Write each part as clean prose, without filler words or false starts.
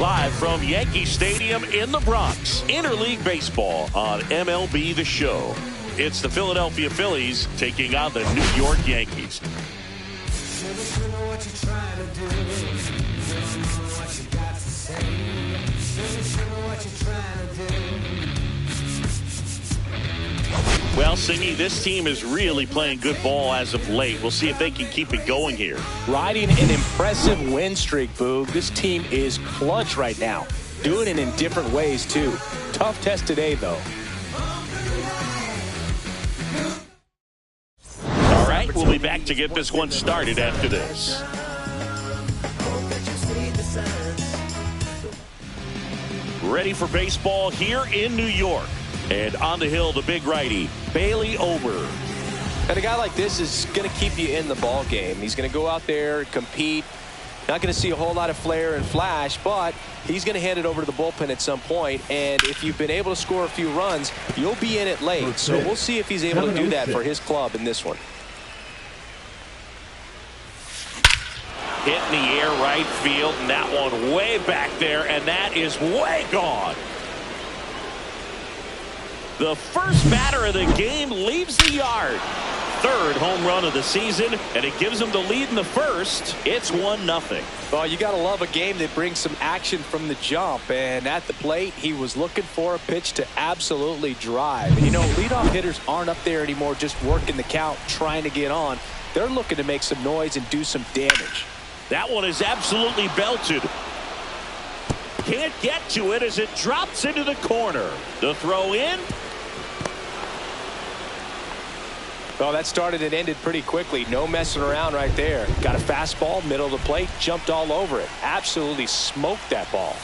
Live from Yankee Stadium in the Bronx, Interleague Baseball on MLB The Show. It's the Philadelphia Phillies taking on the New York Yankees. Well, Singy, this team is really playing good ball as of late. We'll see if they can keep it going here. Riding an impressive win streak, Boog. This team is clutch right now. Doing it in different ways, too. Tough test today, though. All right, we'll be back to get this one started after this. Ready for baseball here in New York. And on the hill, the big righty, Bailey Ober. And a guy like this is going to keep you in the ball game. He's going to go out there, compete. Not going to see a whole lot of flair and flash, but he's going to hand it over to the bullpen at some point. And if you've been able to score a few runs, you'll be in it late. So we'll see if he's able to do that for his club in this one. Hit in the air right field, and that one way back there, and that is way gone. The first batter of the game leaves the yard. Third home run of the season, and it gives him the lead in the first. It's 1-0. Well, you got to love a game that brings some action from the jump. And at the plate, he was looking for a pitch to absolutely drive. And, you know, leadoff hitters aren't up there anymore just working the count, trying to get on. They're looking to make some noise and do some damage. That one is absolutely belted. Can't get to it as it drops into the corner. The throw in. Well, that started and ended pretty quickly. No messing around right there. Got a fastball, middle of the plate, jumped all over it. Absolutely smoked that ball.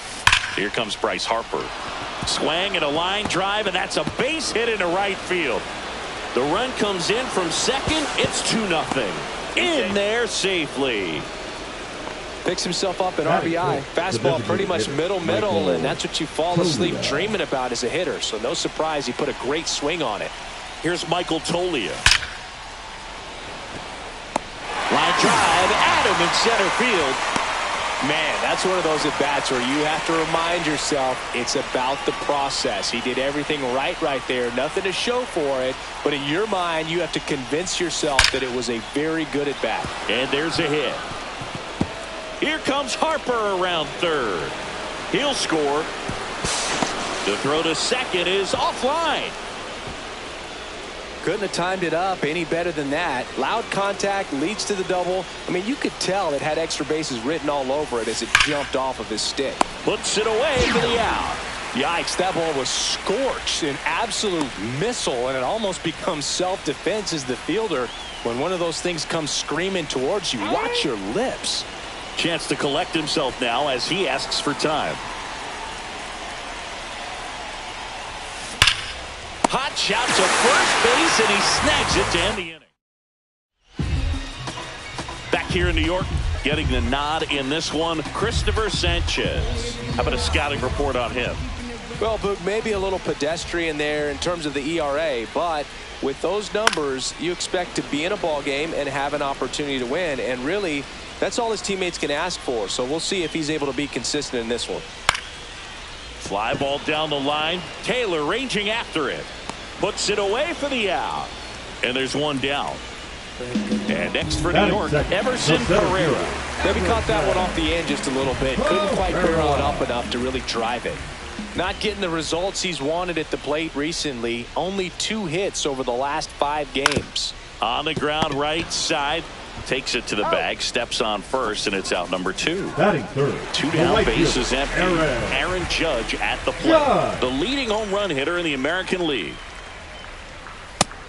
Here comes Bryce Harper. Swing and a line drive, and that's a base hit into right field. The run comes in from second. It's 2-0. In there safely. Picks himself up at RBI. Fastball pretty much middle, and that's what you fall asleep dreaming about as a hitter. So no surprise he put a great swing on it. Here's Michael Toglia. Line drive, Adam in center field. Man, that's one of those at-bats where you have to remind yourself it's about the process. He did everything right there. Nothing to show for it. But in your mind, you have to convince yourself that it was a very good at-bat. And there's a hit. Here comes Harper around third. He'll score. The throw to second is offline. Couldn't have timed it up any better than that. Loud contact leads to the double. I mean, you could tell it had extra bases written all over it as it jumped off of his stick. Puts it away for the out. Yikes, that ball was scorched, an absolute missile, and it almost becomes self-defense as the fielder. When one of those things comes screaming towards you, watch your lips. Chance to collect himself now as he asks for time. Hot shot to first base, and he snags it to end the inning. Back here in New York, getting the nod in this one, Christopher Sanchez. How about a scouting report on him? Well, Boog, maybe a little pedestrian there in terms of the ERA, but with those numbers, you expect to be in a ball game and have an opportunity to win, and really, that's all his teammates can ask for. So we'll see if he's able to be consistent in this one. Fly ball down the line. Taylor ranging after it. Puts it away for the out. And there's one down. And next for New York, Emerson Pereira. Maybe caught that one off the end just a little bit. Couldn't quite barrel it up enough to really drive it. Not getting the results he's wanted at the plate recently. Only 2 hits over the last 5 games. On the ground right side. Takes it to the bag, steps on first, and it's out number 2. Batting third. 2 down, bases empty. Aaron Judge at the plate. The leading home run hitter in the American League.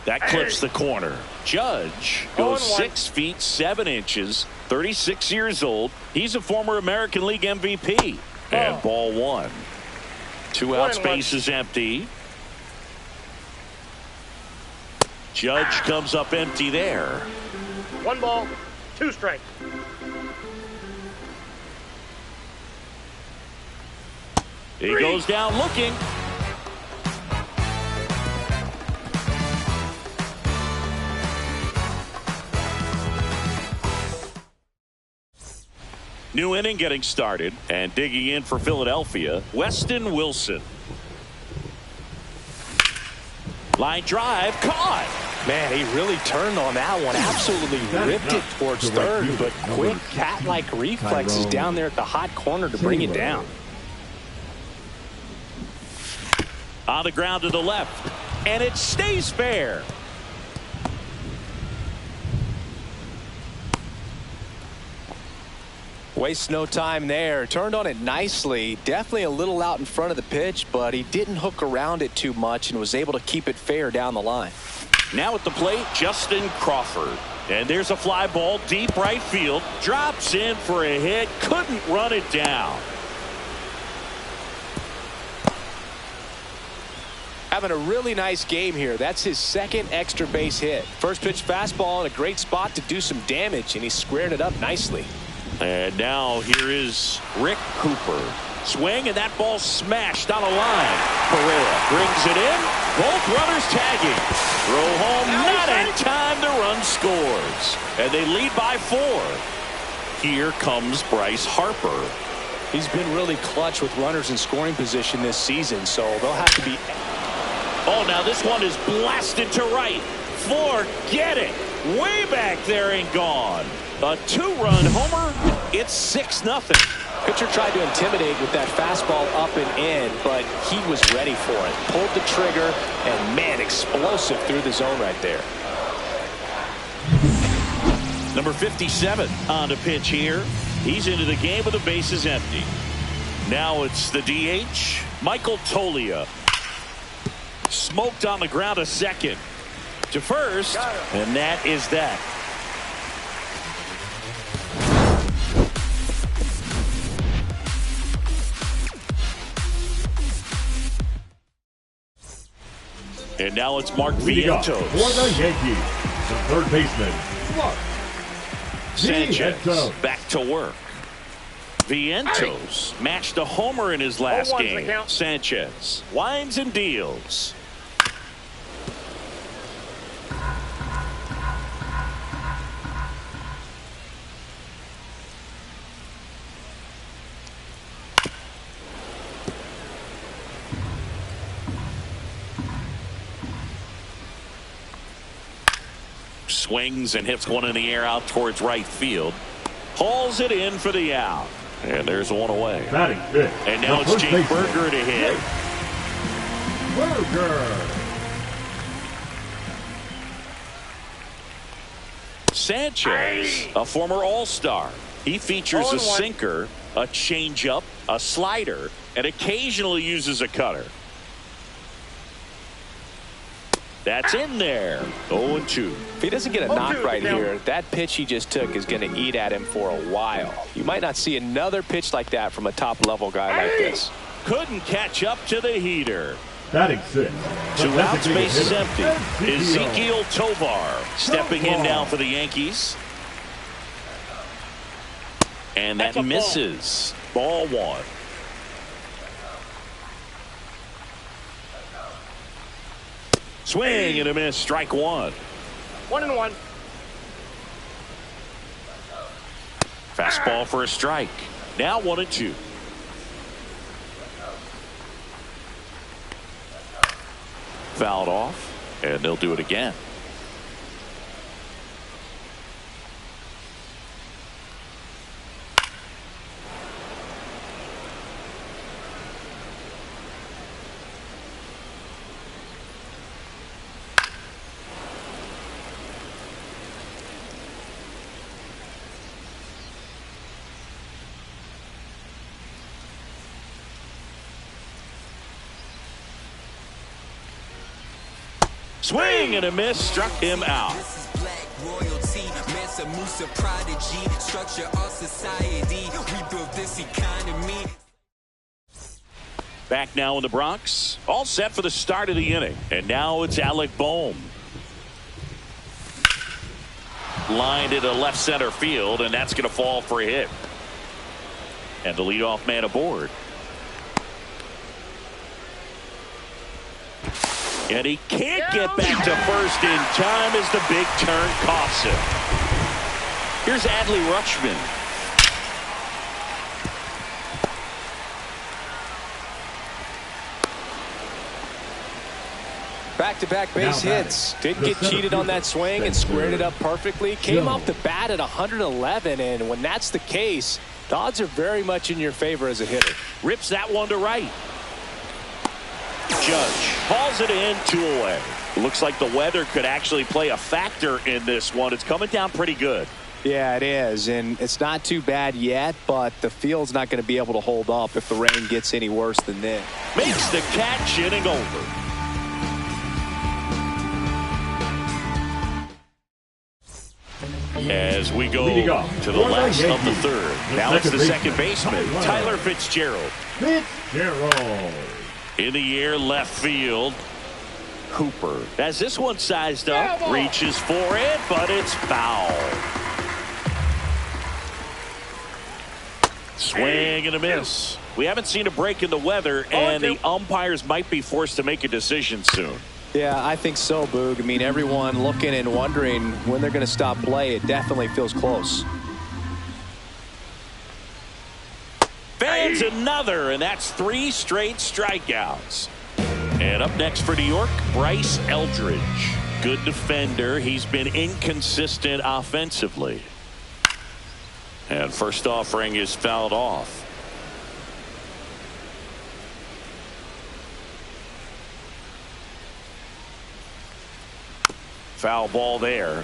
That clips the corner. Judge goes 6 feet 7 inches, 36 years old. He's a former American League MVP. And ball 1. Two outs, base is empty. Judge comes up empty there. 1 ball, 2 strikes. He goes down looking. New inning getting started, and digging in for Philadelphia, Weston Wilson. Line drive, caught. Man, he really turned on that one. Absolutely ripped it towards third, but quick cat-like reflexes down there at the hot corner to bring it down. On the ground to the left, and it stays fair. Wastes no time there. Turned on it nicely. Definitely a little out in front of the pitch, but he didn't hook around it too much and was able to keep it fair down the line. Now at the plate, Justin Crawford. And there's a fly ball deep right field. Drops in for a hit. Couldn't run it down. Having a really nice game here. That's his second extra base hit. First pitch fastball in a great spot to do some damage, and he squared it up nicely. And now here is Rick Cooper. Swing, and that ball smashed on a line. Pereira brings it in. Both runners tagging. Throw home, not in time. The run scores. And they lead by 4. Here comes Bryce Harper. He's been really clutch with runners in scoring position this season, so they'll have to be... Oh, now this one is blasted to right. Forget it. Way back there and gone. A 2-run homer. It's 6-0. Pitcher tried to intimidate with that fastball up and in, but he was ready for it. Pulled the trigger, and man, explosive through the zone right there. Number 57 on the pitch here. He's into the game with the bases empty. Now it's the DH, Michael Toglia. Smoked on the ground a second. To first, and that is that. And now it's Mark Vientos. For the Yankees, the third baseman, Mark Sanchez back to work. Vientos matched a homer in his last game. Sanchez winds and deals. Swings and hits one in the air out towards right field. Hauls it in for the out. And there's one away. And now it's Jake Burger to hit. Burger. Sanchez, a former All-Star. He features a sinker, a changeup, a slider, and occasionally uses a cutter. That's in there. 0-2. If he doesn't get a knock right here, that pitch he just took is going to eat at him for a while. You might not see another pitch like that from a top-level guy like this. Couldn't catch up to the heater. Batting 6. 2 outs, base is empty. Ezekiel Tovar stepping in now for the Yankees. And that misses. Ball 1. Swing and a miss. Strike 1. 1-1. Fastball for a strike. Now 1-2. Fouled off, and they'll do it again. Swing and a miss, struck him out. Back now in the Bronx. All set for the start of the inning. And now it's Alec Bohm. Lined into left center field, and that's going to fall for a hit. And the leadoff man aboard. And he can't get back to first in time as the big turn costs him. Here's Adley Rutschman. Back-to-back base hits. Didn't get cheated on that swing and squared it up perfectly. Came off the bat at 111, and when that's the case, the odds are very much in your favor as a hitter. Rips that one to right. Judge hauls it in, 2 away. Looks like the weather could actually play a factor in this one. It's coming down pretty good. Yeah, it is, and it's not too bad yet, but the field's not going to be able to hold up if the rain gets any worse than this. Makes the catch, inning over. As we go to the last of the third. Now it's the second baseman, Tyler Fitzgerald. In the air, left field. Cooper has this one sized up, reaches for it, but it's foul. Swing and a miss. We haven't seen a break in the weather, and the umpires might be forced to make a decision soon. Yeah, I think so, Boog. I mean, everyone looking and wondering when they're going to stop play. It definitely feels close. Fans another, and that's 3 straight strikeouts. And up next for New York, Bryce Eldridge. Good defender. He's been inconsistent offensively. And first offering is fouled off. Foul ball there.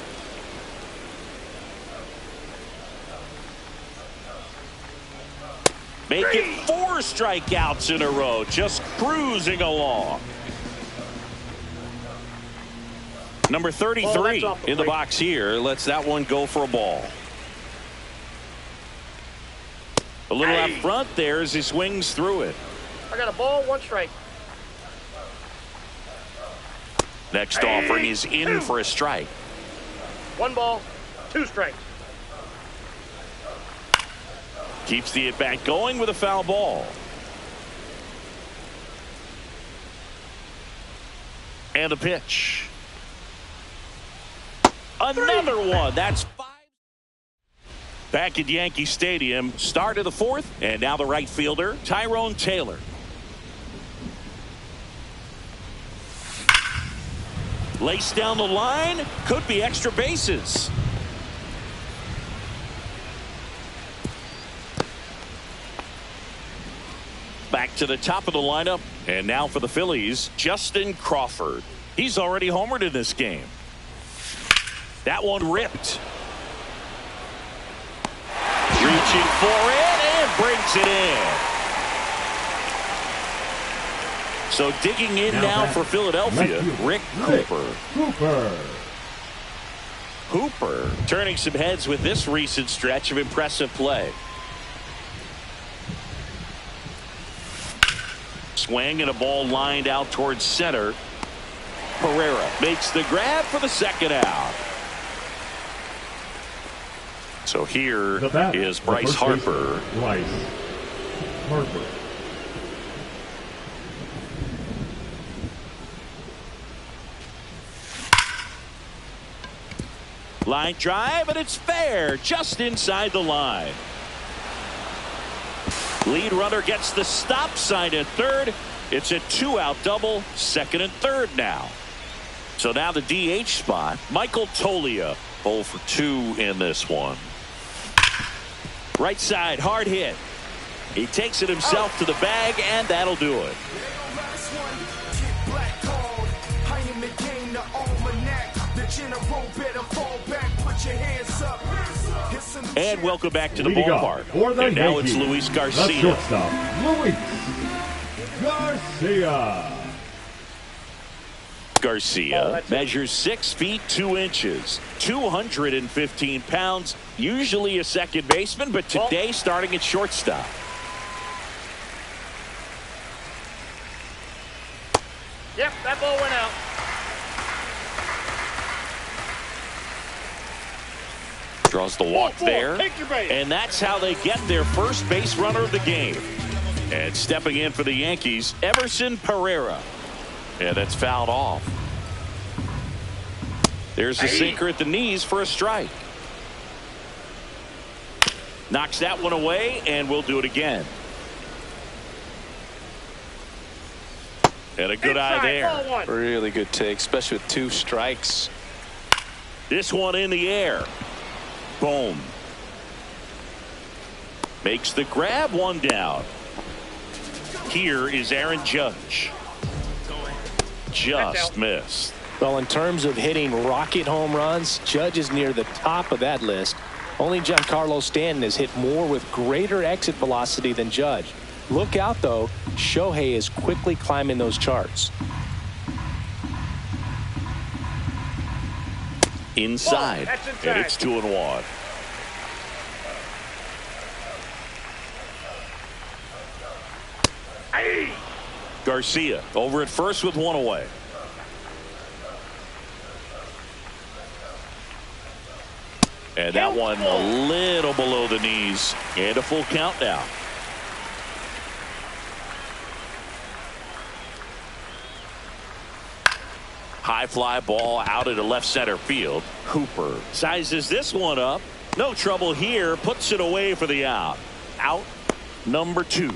Make it 4 strikeouts in a row, just cruising along. Number 33 in the box here lets that one go for a ball. A little out front there as he swings through it. I got a ball, 1 strike. Next offering is in for a strike. 1 ball, 2 strikes. Keeps the at-bat going with a foul ball. And a pitch. Another one. That's 5. Back at Yankee Stadium, start of the 4th, and now the right fielder, Tyrone Taylor. Laced down the line, could be extra bases. Back to the top of the lineup, and now for the Phillies, Justin Crawford. He's already homered in this game. That one ripped. Reaching for it and brings it in. So digging in now for Philadelphia, Rick Cooper. Cooper turning some heads with this recent stretch of impressive play. Swing and a ball lined out towards center. Pereira makes the grab for the second out. So here is Bryce Harper. Line drive, and it's fair, just inside the line. Lead runner gets the stop sign at third. It's a 2-out double, second and third now. So now the DH spot, Michael Toglia, 0 for 2 in this one. Right side, hard hit. He takes it himself to the bag, and that'll do it. And welcome back to the ballpark. And now it's Luis Garcia. Garcia measures 6 feet 2 inches, 215 pounds, usually a second baseman, but today starting at shortstop. Yep, that ball went out. Draws the walk there. Take your base. And that's how they get their first base runner of the game. And stepping in for the Yankees, Everson Pereira. And that's fouled off. There's a sinker at the knees for a strike. Knocks that one away, and we'll do it again. And a good eye there. Really good take, especially with 2 strikes. This one in the air. Boom. Makes the grab, 1 down. Here is Aaron Judge. Just missed. Well, in terms of hitting rocket home runs, Judge is near the top of that list. Only Giancarlo Stanton has hit more with greater exit velocity than Judge. Look out, though. Shohei is quickly climbing those charts. Inside. And it's 2-1. Garcia over at first with 1 away. And that one a little below the knees. And a full count now. High fly ball out into left center field. Hooper sizes this one up. No trouble here. Puts it away for the out. Out number 2.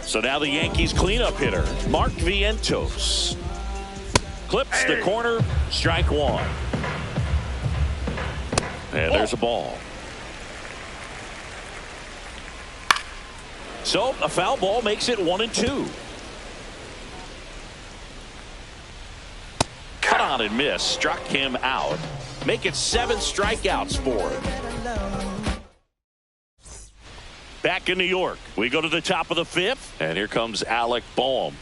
So now the Yankees cleanup hitter, Mark Vientos. Clips the corner, strike 1. And there's a ball. So a foul ball makes it 1-2. Cut on and miss, struck him out. Make it 7 strikeouts for him. Back in New York, we go to the top of the 5th, and here comes Alec Boehm.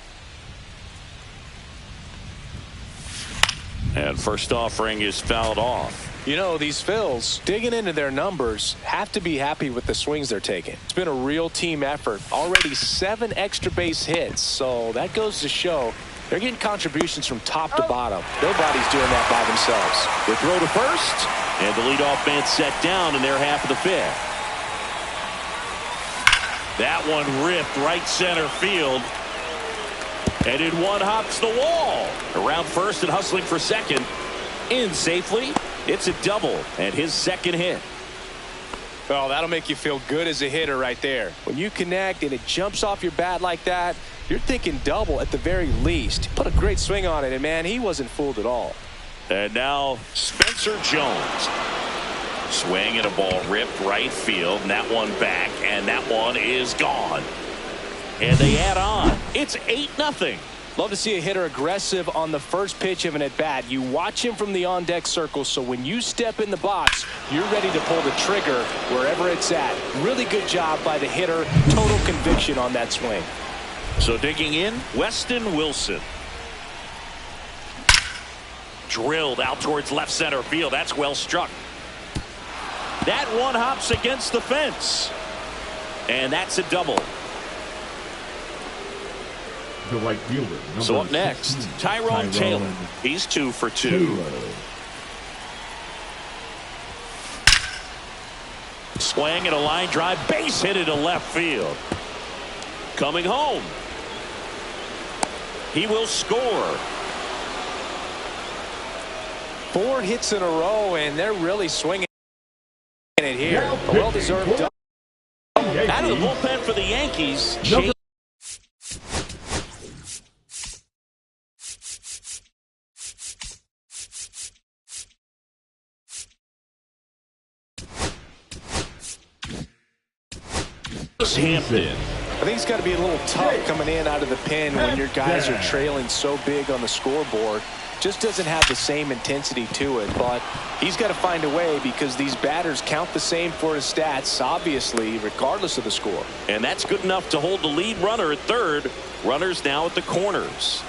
And first offering is fouled off. You know, these Phils, digging into their numbers, have to be happy with the swings they're taking. It's been a real team effort. Already 7 extra base hits, so that goes to show they're getting contributions from top to bottom. Nobody's doing that by themselves. The throw to first, and the leadoff man set down in their half of the 5th. That one ripped right center field. And in one hops the wall. Around first and hustling for second. In safely. It's a double and his second hit. Well, that'll make you feel good as a hitter right there. When you connect and it jumps off your bat like that, you're thinking double at the very least. Put a great swing on it, and man, he wasn't fooled at all. And now Spencer Jones. Swing and a ball ripped right field, and that one back, and that one is gone. And they add on. It's 8-0. Love to see a hitter aggressive on the first pitch of an at-bat. You watch him from the on-deck circle, so when you step in the box, you're ready to pull the trigger wherever it's at. Really good job by the hitter. Total conviction on that swing. So digging in, Weston Wilson. Drilled out towards left center field. That's well struck. That one hops against the fence. And that's a double. The right fielder. So up next, Tyrone Taylor. He's 2 for 2. Swing and a line drive. Base hit into left field. Coming home. He will score. 4 hits in a row, and they're really swinging it here. A well-deserved double. Out of the bullpen for the Yankees. Hampton. I think it's got to be a little tough coming in out of the pen when your guys are trailing so big on the scoreboard. Just doesn't have the same intensity to it, but he's got to find a way because these batters count the same for his stats, obviously, regardless of the score. And that's good enough to hold the lead runner at third. Runners now at the corners.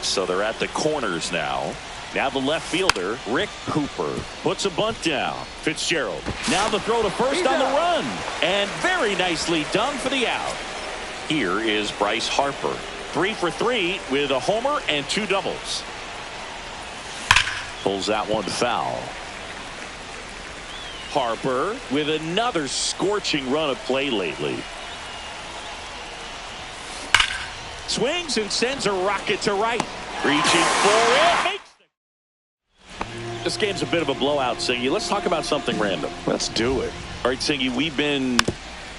So they're at the corners now. Now the left fielder, Rick Hooper, puts a bunt down. Fitzgerald. Now the throw to first on the run. And very nicely done for the out. Here is Bryce Harper. 3 for 3 with a homer and 2 doubles. Pulls that one foul. Harper with another scorching run of play lately. Swings and sends a rocket to right. Reaching for it. Makes it. This game's a bit of a blowout, Singy. Let's talk about something random. Let's do it. All right, Singy, we've been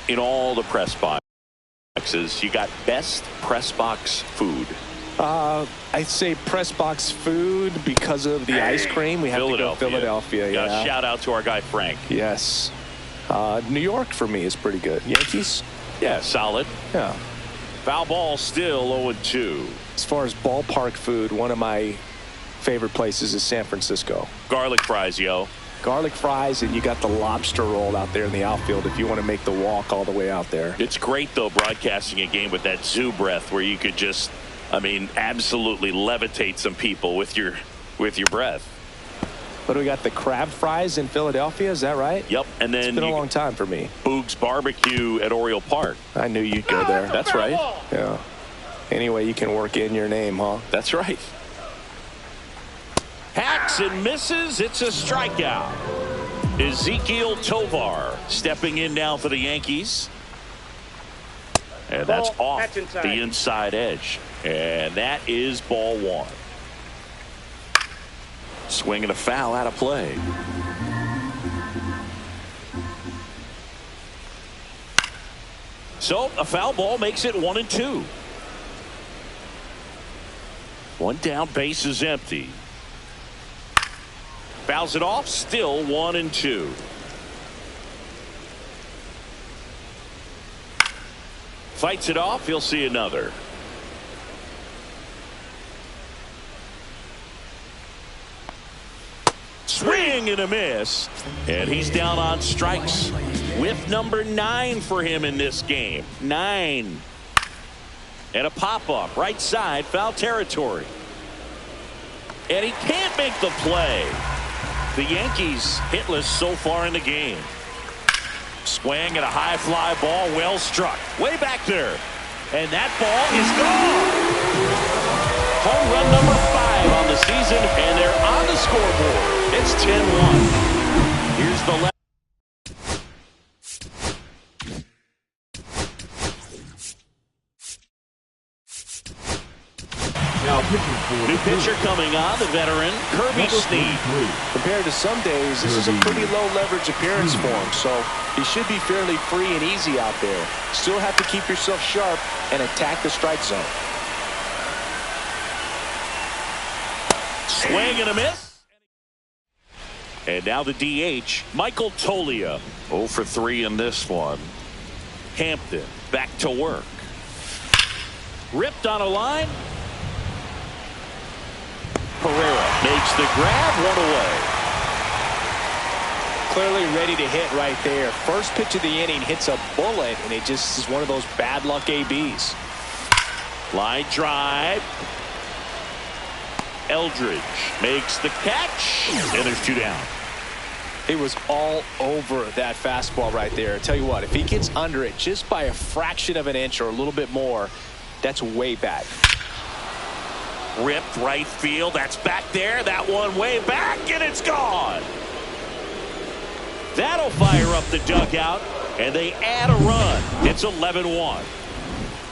in all the press boxes. You got best press box food. I'd say press box food because of the ice cream. We have to go Philadelphia. Yeah. Shout out to our guy Frank. Yes. New York for me is pretty good. Yankees? Yeah, solid. Yeah. Foul ball still 0-2. As far as ballpark food, one of my favorite places is San Francisco. Garlic fries, yo. Garlic fries, and you got the lobster roll out there in the outfield if you want to make the walk all the way out there. It's great, though, broadcasting a game with that zoo breath where you could just, absolutely levitate some people with your breath. But we got the crab fries in Philadelphia, is that right? Yep, and then it's been a long time for me. Boog's Barbecue at Oriole Park. I knew you'd go there. That's right. Yeah. Anyway, you can work in your name, huh? That's right. Hacks and misses. It's a strikeout. Ezekiel Tovar stepping in now for the Yankees. And that's off the inside edge. And that is ball 1. Swing and a foul out of play. So a foul ball makes it 1-2. One down, base is empty. Fouls it off, still 1-2. Fights it off, he'll see another. Swing and a miss. And he's down on strikes with number 9 for him in this game. 9. And a pop-up right side, foul territory. And he can't make the play. The Yankees hitless so far in the game. Swing and a high fly ball, well struck. Way back there. And that ball is gone. Home run number 5 on the season, and they're on the scoreboard. It's 10-1. Here's the left. New pitcher coming on, the veteran, Kirby Snead. Compared to some days, this is a pretty low leverage appearance for him, so he should be fairly free and easy out there. Still have to keep yourself sharp and attack the strike zone. Swing and a miss. And now the DH, Michael Toglia. 0 for 3 in this one. Hampton back to work. Ripped on a line. Pereira makes the grab, 1 away. Clearly ready to hit right there. First pitch of the inning hits a bullet, and it just is one of those bad luck ABs. Line drive. Eldridge makes the catch, and there's 2 down. It was all over that fastball right there. I tell you what, if he gets under it just by a fraction of an inch or a little bit more, that's way back. Ripped right field. That's back there. That one way back, and it's gone. That'll fire up the dugout, and they add a run. It's 11-1.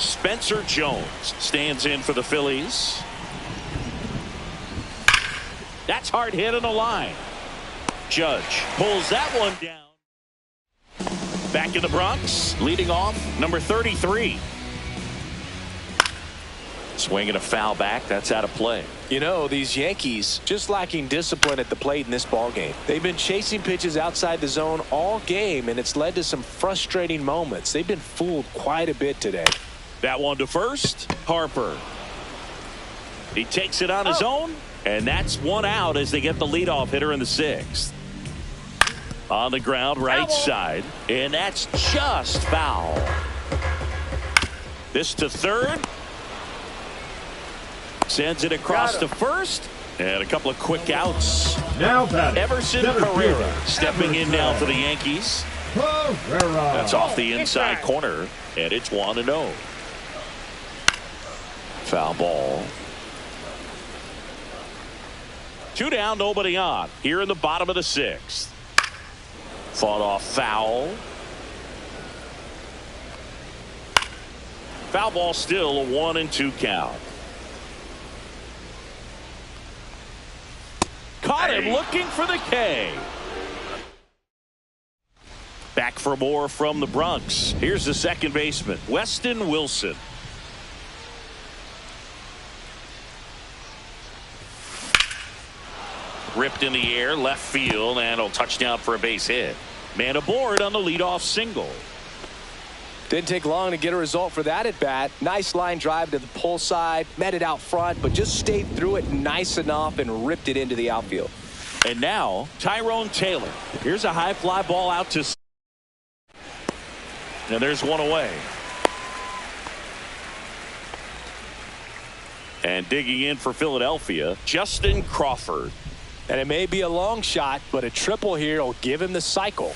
Spencer Jones stands in for the Phillies. That's hard hit on the line. Judge pulls that one down. Back in the Bronx, leading off, number 33. Swing and a foul back. That's out of play. You know, these Yankees just lacking discipline at the plate in this ball game. They've been chasing pitches outside the zone all game, and it's led to some frustrating moments. They've been fooled quite a bit today. That one to first. Harper. He takes it on his own, and that's 1 out as they get the leadoff hitter in the 6th. On the ground, right side, and that's just foul. This to third. Sends it across to first, and a couple of quick outs. Now batting, Everson Pereira stepping in now for the Yankees. Pereira. That's off the inside corner, and it's 1-0. Foul ball. 2 down, nobody on. Here in the bottom of the 6th. Fought off foul. Foul ball, still a 1-2 count. Caught him looking for the K. Back for more from the Bronx. Here's the second baseman, Weston Wilson. Ripped in the air, left field, and a touchdown for a base hit. Man aboard on the leadoff single. Didn't take long to get a result for that at bat. Nice line drive to the pull side, met it out front, but just stayed through it nice enough and ripped it into the outfield. And now Tyrone Taylor. Here's a high fly ball out to. And there's one away. And digging in for Philadelphia, Justin Crawford. And it may be a long shot, but a triple here will give him the cycle.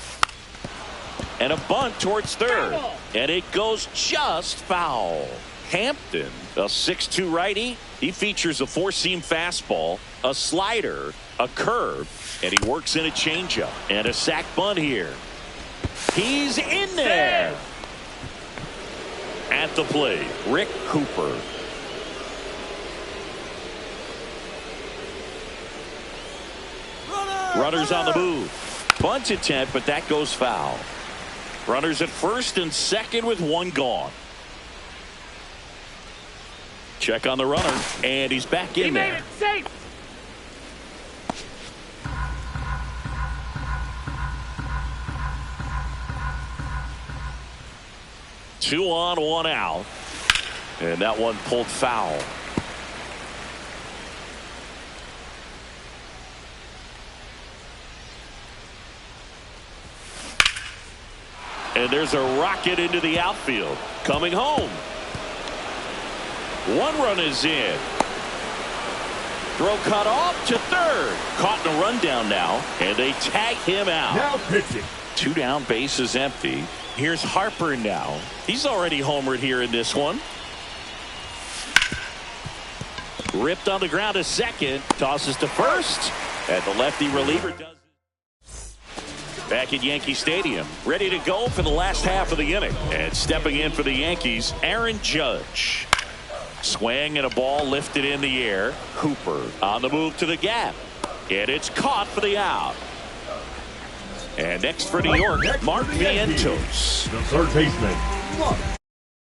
And a bunt towards third. And it goes just foul. Hampton, a 6'2 righty. He features a 4-seam fastball, a slider, a curve, and he works in a changeup. And a sac bunt here. He's in there. At the plate, Rick Cooper. Runners on the move. Bunt attempt, but that goes foul. Runners at first and second with one gone. Check on the runner, and he's back in there. He made it safe. Two on, one out. And that one pulled foul. And there's a rocket into the outfield. Coming home. One run is in. Throw cut off to third. Caught in a rundown now. And they tag him out. Now pitching. 2 down, base is empty. Here's Harper now. He's already homered here in this one. Ripped on the ground to second. Tosses to first. And the lefty reliever does it. Back at Yankee Stadium, ready to go for the last half of the inning. And stepping in for the Yankees, Aaron Judge. Swing and a ball lifted in the air. Hooper on the move to the gap. And it's caught for the out. And next for New York, Mark Vientos. The third baseman,